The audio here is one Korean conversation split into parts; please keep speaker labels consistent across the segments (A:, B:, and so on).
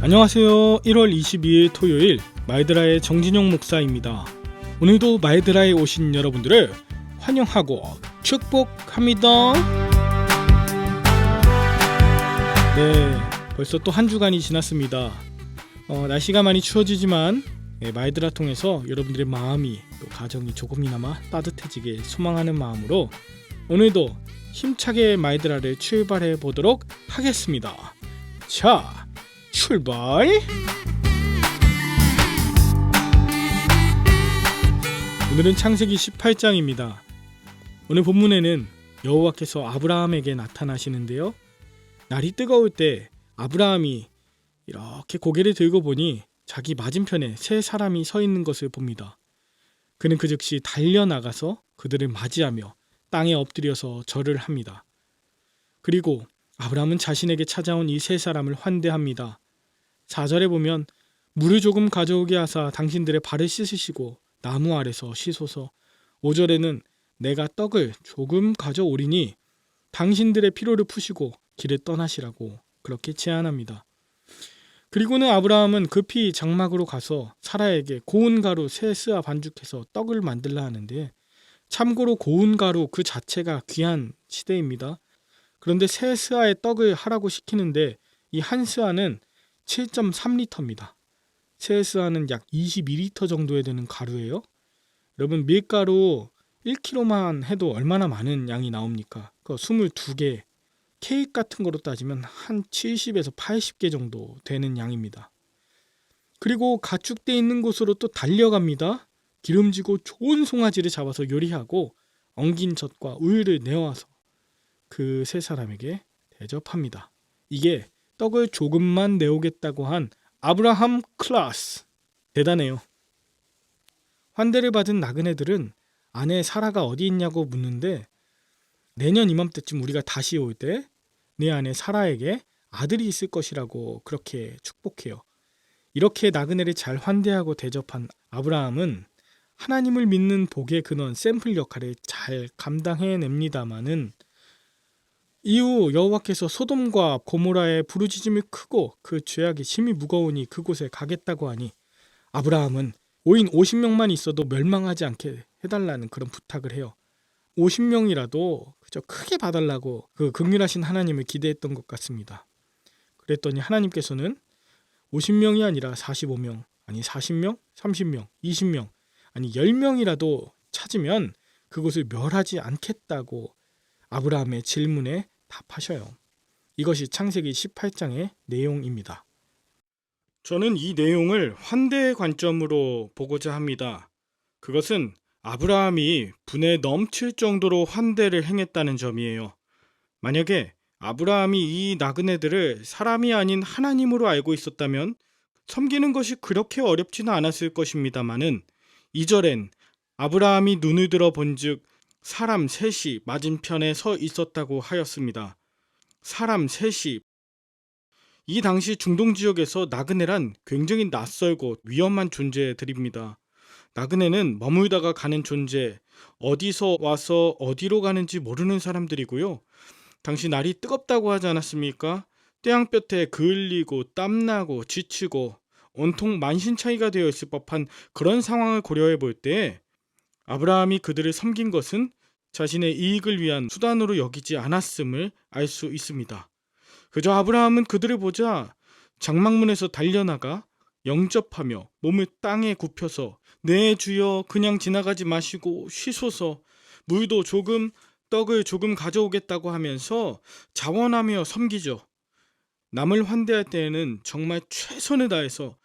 A: 안녕하세요. 1월 22일 토요일 마이드라의 정진용 목사입니다. 오늘도 마이드라에 오신 여러분들을 환영하고 축복합니다. 네, 벌써 또 한 주간이 지났습니다. 날씨가 많이 추워지지만 마이드라 통해서 여러분들의 마음이 또 가정이 조금이나마 따뜻해지길 소망하는 마음으로 오늘도 힘차게 마이드라를 출발해 보도록 하겠습니다. 자, 출발! 오늘은 창세기 18장입니다. 오늘 본문에는 여호와께서 아브라함에게 나타나시는데요. 날이 뜨거울 때 아브라함이 이렇게 고개를 들고 보니 자기 맞은편에 세 사람이 서 있는 것을 봅니다. 그는 그 즉시 달려나가서 그들을 맞이하며 땅에 엎드려서 절을 합니다. 그리고 아브라함은 자신에게 찾아온 이 세 사람을 환대합니다. 4절에 보면 물을 조금 가져오게 하사 당신들의 발을 씻으시고 나무 아래서 쉬소서. 5절에는 내가 떡을 조금 가져오리니 당신들의 피로를 푸시고 길을 떠나시라고 그렇게 제안합니다. 그리고는 아브라함은 급히 장막으로 가서 사라에게 고운 가루 세 스아 반죽해서 떡을 만들라 하는데, 참고로 고운 가루 그 자체가 귀한 시대입니다. 그런데 세 스아의 떡을 하라고 시키는데 이 한 스아는 7.3리터입니다. 세 스아는 약 22리터 정도에 되는 가루예요. 여러분, 밀가루 1kg만 해도 얼마나 많은 양이 나옵니까? 그 22개, 케이크 같은 거로 따지면 한 70에서 80개 정도 되는 양입니다. 그리고 가축대 있는 곳으로 또 달려갑니다. 기름지고 좋은 송아지를 잡아서 요리하고 엉긴 젖과 우유를 내어와서 그 세 사람에게 대접합니다. 이게 떡을 조금만 내오겠다고 한 아브라함 클래스. 대단해요. 환대를 받은 나그네들은 아내 사라가 어디 있냐고 묻는데, 내년 이맘때쯤 우리가 다시 올 때 내 아내 사라에게 아들이 있을 것이라고 그렇게 축복해요. 이렇게 나그네를 잘 환대하고 대접한 아브라함은 하나님을 믿는 복의 근원 샘플 역할을 잘 감당해냅니다마는 이후 여호와께서 소돔과 고모라의 부르짖음이 크고 그 죄악이 심히 무거우니 그곳에 가겠다고 하니 아브라함은 5인 50명만 있어도 멸망하지 않게 해달라는 그런 부탁을 해요. 50명이라도 그저 크게 봐달라고 그 긍휼하신 하나님을 기대했던 것 같습니다. 그랬더니 하나님께서는 50명이 아니라 45명, 아니 40명, 30명, 20명, 아니 10명이라도 찾으면 그곳을 멸하지 않겠다고 아브라함의 질문에 답하셔요. 이것이 창세기 18장의 내용입니다. 저는 이 내용을 환대의 관점으로 보고자 합니다. 그것은 아브라함이 분에 넘칠 정도로 환대를 행했다는 점이에요. 만약에 아브라함이 이 나그네들을 사람이 아닌 하나님으로 알고 있었다면 섬기는 것이 그렇게 어렵지는 않았을 것입니다마는 2절엔 아브라함이 눈을 들어 본즉 사람 셋이 맞은편에 서 있었다고 하였습니다. 사람 셋이. 이 당시 중동 지역에서 나그네란 굉장히 낯설고 위험한 존재들입니다. 나그네는 머물다가 가는 존재, 어디서 와서 어디로 가는지 모르는 사람들이고요. 당시 날이 뜨겁다고 하지 않았습니까? 태양볕에 그을리고 땀나고 지치고 온통 만신창이가 되어 있을 법한 그런 상황을 고려해 볼 때 아브라함이 그들을 섬긴 것은 자신의 이익을 위한 수단으로 여기지 않았음을 알 수 있습니다. 그저 아브라함은 그들을 보자 장막문에서 달려나가 영접하며 몸을 땅에 굽혀서 네 주여 그냥 지나가지 마시고 쉬소서, 물도 조금, 떡을 조금 가져오겠다고 하면서 자원하며 섬기죠. 남을 환대할 때에는 정말 최선을 다해서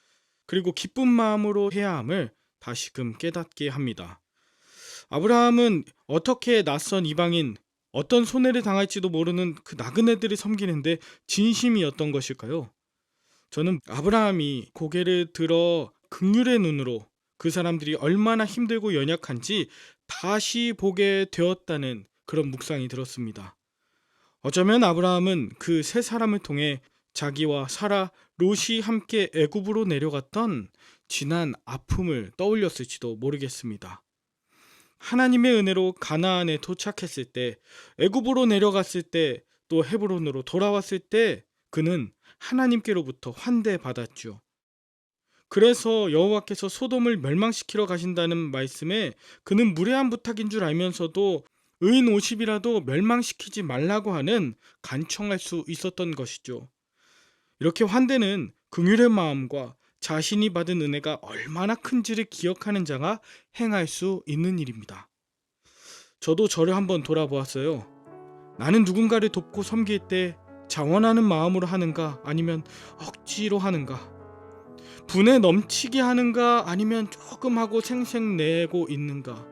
A: 그리고 기쁜 마음으로 해야 함을 다시금 깨닫게 합니다. 아브라함은 어떻게 낯선 이방인, 어떤 손해를 당할지도 모르는 그 나그네들을 섬기는데 진심이었던 것일까요? 저는 아브라함이 고개를 들어 긍휼의 눈으로 그 사람들이 얼마나 힘들고 연약한지 다시 보게 되었다는 그런 묵상이 들었습니다. 어쩌면 아브라함은 그 세 사람을 통해 자기와 사라, 롯이 함께 애굽으로 내려갔던 지난 아픔을 떠올렸을지도 모르겠습니다. 하나님의 은혜로 가나안에 도착했을 때, 애굽으로 내려갔을 때, 또 헤브론으로 돌아왔을 때 그는 하나님께로부터 환대받았죠. 그래서 여호와께서 소돔을 멸망시키러 가신다는 말씀에 그는 무례한 부탁인 줄 알면서도 의인 50이라도 멸망시키지 말라고 하는 간청할 수 있었던 것이죠. 이렇게 환대는 긍휼의 마음과 자신이 받은 은혜가 얼마나 큰지를 기억하는 자가 행할 수 있는 일입니다. 저도 저를 한번 돌아보았어요. 나는 누군가를 돕고 섬길 때 자원하는 마음으로 하는가, 아니면 억지로 하는가? 분에 넘치게 하는가, 아니면 조금 하고 생색내고 있는가?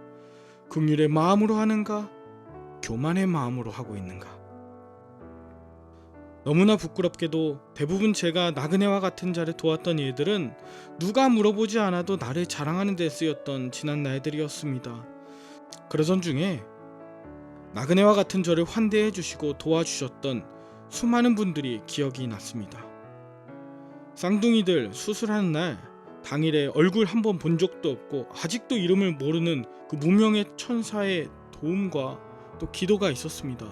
A: 긍휼의 마음으로 하는가, 교만의 마음으로 하고 있는가? 너무나 부끄럽게도 대부분 제가 나그네와 같은 자를 도왔던 일들은 누가 물어보지 않아도 나를 자랑하는 데 쓰였던 지난 날들이었습니다. 그러던 중에 나그네와 같은 저를 환대해 주시고 도와주셨던 수많은 분들이 기억이 났습니다. 쌍둥이들 수술하는 날 당일에 얼굴 한번 본 적도 없고 아직도 이름을 모르는 그 무명의 천사의 도움과 또 기도가 있었습니다.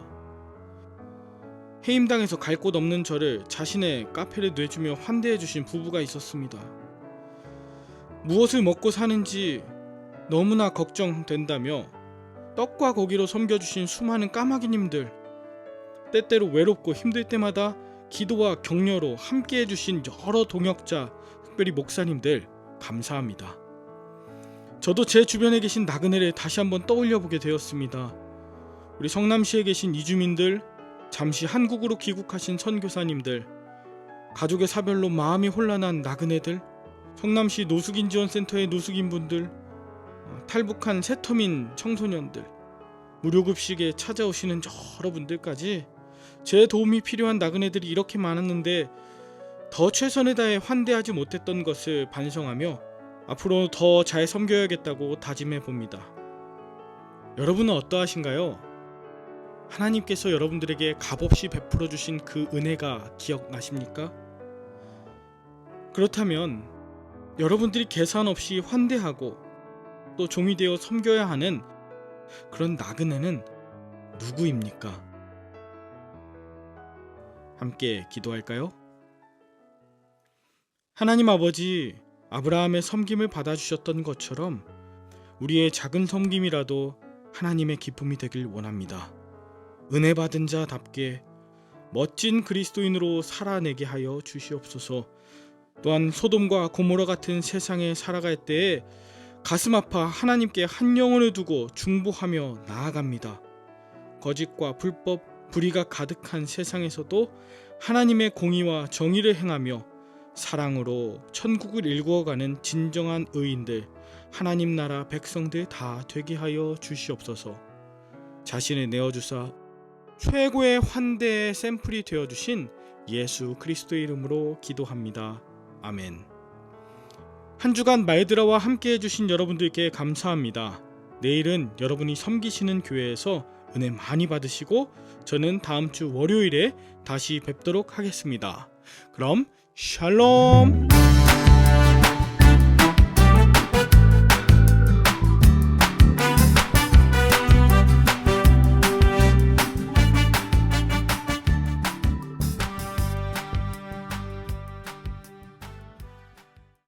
A: 해임당에서 갈 곳 없는 저를 자신의 카페를 내주며 환대해 주신 부부가 있었습니다. 무엇을 먹고 사는지 너무나 걱정된다며 떡과 고기로 섬겨주신 수많은 까마귀님들, 때때로 외롭고 힘들 때마다 기도와 격려로 함께 해주신 여러 동역자, 특별히 목사님들 감사합니다. 저도 제 주변에 계신 나그네를 다시 한번 떠올려 보게 되었습니다. 우리 성남시에 계신 이주민들, 잠시 한국으로 귀국하신 선교사님들, 가족의 사별로 마음이 혼란한 나그네들, 성남시 노숙인 지원센터의 노숙인분들, 탈북한 새터민 청소년들, 무료급식에 찾아오시는 여러분들까지 제 도움이 필요한 나그네들이 이렇게 많았는데 더 최선을 다해 환대하지 못했던 것을 반성하며 앞으로 더 잘 섬겨야겠다고 다짐해 봅니다. 여러분은 어떠하신가요? 하나님께서 여러분들에게 값없이 베풀어 주신 그 은혜가 기억나십니까? 그렇다면 여러분들이 계산 없이 환대하고 또 종이 되어 섬겨야 하는 그런 나그네는 누구입니까? 함께 기도할까요? 하나님 아버지, 아브라함의 섬김을 받아주셨던 것처럼 우리의 작은 섬김이라도 하나님의 기쁨이 되길 원합니다. 은혜 받은 자답게 멋진 그리스도인으로 살아내게 하여 주시옵소서. 또한 소돔과 고모라 같은 세상에 살아갈 때에 가슴 아파 하나님께 한 영혼을 두고 중보하며 나아갑니다. 거짓과 불법, 불의가 가득한 세상에서도 하나님의 공의와 정의를 행하며 사랑으로 천국을 일구어가는 진정한 의인들, 하나님 나라 백성들 다 되게 하여 주시옵소서. 자신을 내어주사 최고의 환대의 샘플이 되어주신 예수 그리스도의 이름으로 기도합니다. 아멘. 한 주간 말드라와 함께 해주신 여러분들께 감사합니다. 내일은 여러분이 섬기시는 교회에서 은혜 많이 받으시고 저는 다음 주 월요일에 다시 뵙도록 하겠습니다. 그럼 샬롬.